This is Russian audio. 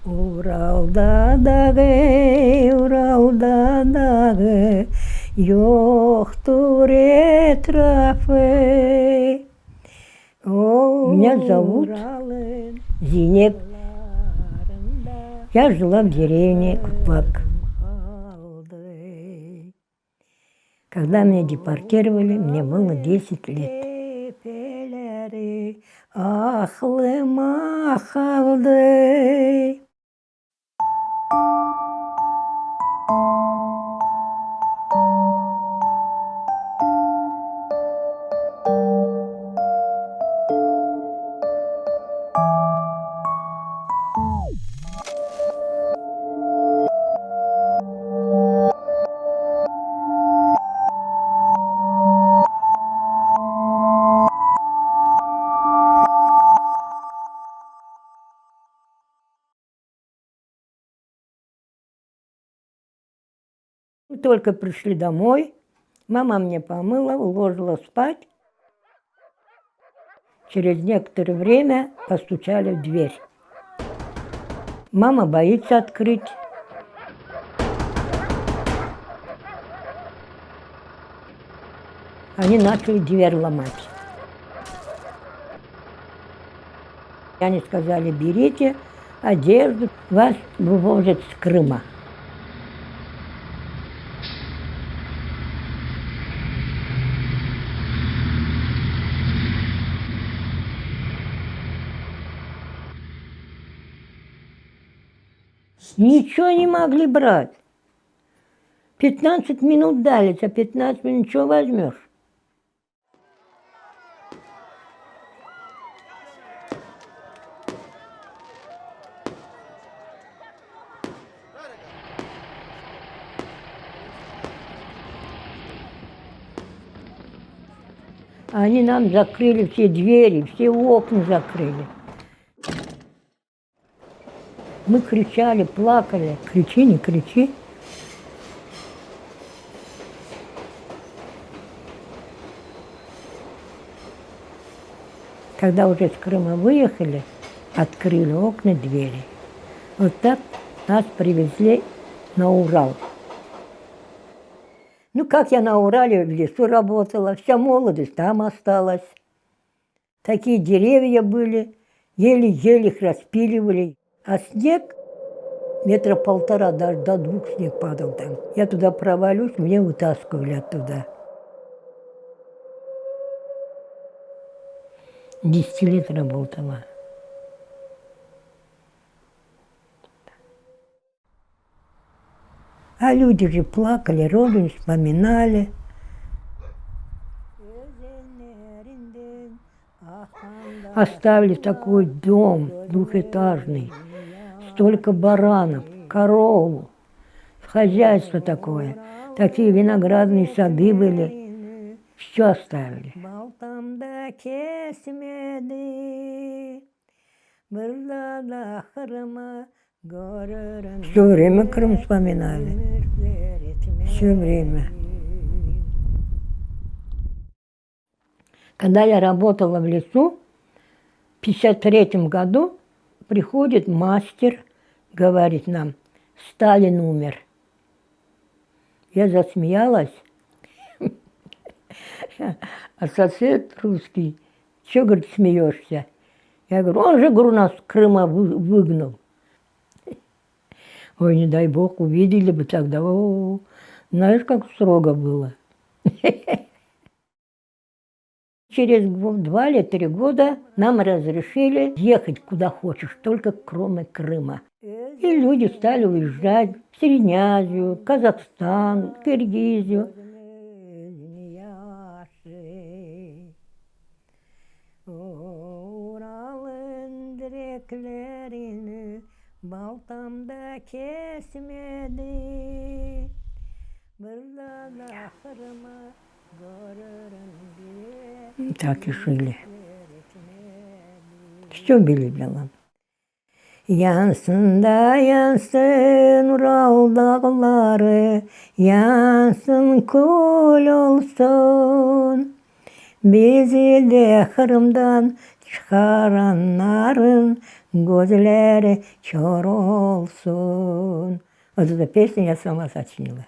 Уралда дағы йоқтур этрafы. Меня зовут Зинеп. Я жила в деревне Кутлак. Когда меня депортировали, мне было 10 лет. Ақлыма қалды. Мы только пришли домой, мама мне помыла, уложила спать. Через некоторое время постучали в дверь. Мама боится открыть. Они начали дверь ломать. Они сказали: берите одежду, вас вывозят с Крыма. Ничего не могли брать. 15 минут дали, за 15 минут ничего возьмешь. Они нам закрыли все двери, все окна закрыли. Мы кричали, плакали. Кричи, не кричи. Когда уже с Крыма выехали, открыли окна, двери. Вот так нас привезли на Урал. Ну, как я на Урале в лесу работала, вся молодость там осталась. Такие деревья были, еле-еле их распиливали. А снег 1,5 метра, даже до 2 снег падал там. Я туда провалюсь, меня вытаскивали оттуда. 10 лет работала. А люди же плакали, родину вспоминали. Оставили такой дом двухэтажный, столько баранов, корову, хозяйство такое, такие виноградные сады были, все оставили. Все время Крым вспоминали, все время. Когда я работала в лесу, в 1953 году приходит мастер, говорит нам: Сталин умер. Я засмеялась, а сосед русский: чего, говорит, смеешься? Я говорю: он же, говорю, нас с Крыма выгнал. Ой, не дай бог, увидели бы тогда. О, знаешь, как строго было. Через 2 или 3 года нам разрешили ехать куда хочешь, только кроме Крыма. И люди стали уезжать в Среднюю Азию, Казахстан, Киргизию. Так и жили. Все билебело. Yansın da yansın Ural dağları, yansın kul olsun. Bizi de Kırım'dan çıkaranların gözleri kör olsun. Вот эту песню я сама сочинила.